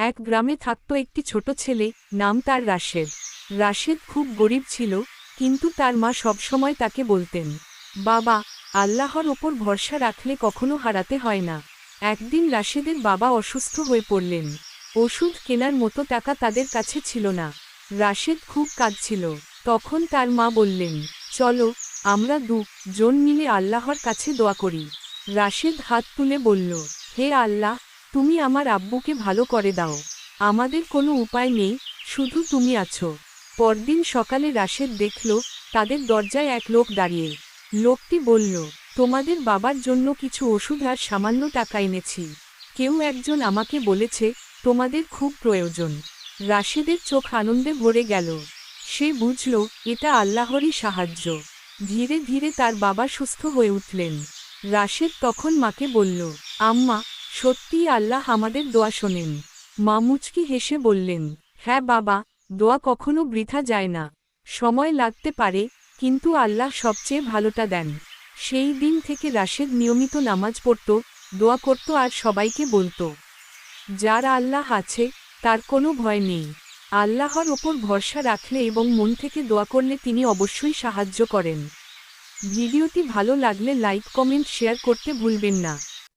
এক গ্রামে থাকত একটি ছোট ছেলে, নাম তার রাশেদ। রাশেদ খুব গরিব ছিল, কিন্তু তার মা সবসময় তাকে বলতেন, বাবা, আল্লাহর ওপর ভরসা রাখলে কখনো হারাতে হয় না। একদিন রাশেদের বাবা অসুস্থ হয়ে পড়লেন। ওষুধ কেনার মতো টাকা তাদের কাছে ছিল না। রাশেদ খুব কাঁদছিল। তখন তার মা বললেন, চলো, আমরা দুজন মিলে আল্লাহর কাছে দোয়া করি। রাশেদ হাত তুলে বলল, হে আল্লাহ, তুমি আমার আব্বুকে ভালো করে দাও। আমাদের কোনো উপায় নেই, শুধু তুমি আছো। পরদিন সকালে রাশেদ দেখল, তাদের দরজায় এক লোক দাঁড়িয়ে। লোকটি বলল, তোমাদের বাবার জন্য কিছু ওষুধ আর সামান্য টাকা এনেছি। কেউ একজন আমাকে বলেছে তোমাদের খুব প্রয়োজন। রাশেদের চোখ আনন্দে ভরে গেল। সে বুঝল, এটা আল্লাহরই সাহায্য। ধীরে ধীরে তার বাবা সুস্থ হয়ে উঠলেন। রাশেদ তখন মাকে বলল, আম্মা, সত্যিই আল্লাহ আমাদের দোয়া শোনেন। মা মুচকি হেসে বললেন, হ্যাঁ বাবা, দোয়া কখনো বৃথা যায় না। সময় লাগতে পারে, কিন্তু আল্লাহ সবচেয়ে ভালোটা দেন। সেই দিন থেকে রাশেদ নিয়মিত নামাজ পড়ত, দোয়া করত আর সবাইকে বলতো, যার আল্লাহ আছে, তার কোনো ভয় নেই। আল্লাহর ওপর ভরসা রাখলে এবং মন থেকে দোয়া করলে তিনি অবশ্যই সাহায্য করেন। ভিডিওটি ভালো লাগলে লাইক, কমেন্ট, শেয়ার করতে ভুলবেন না।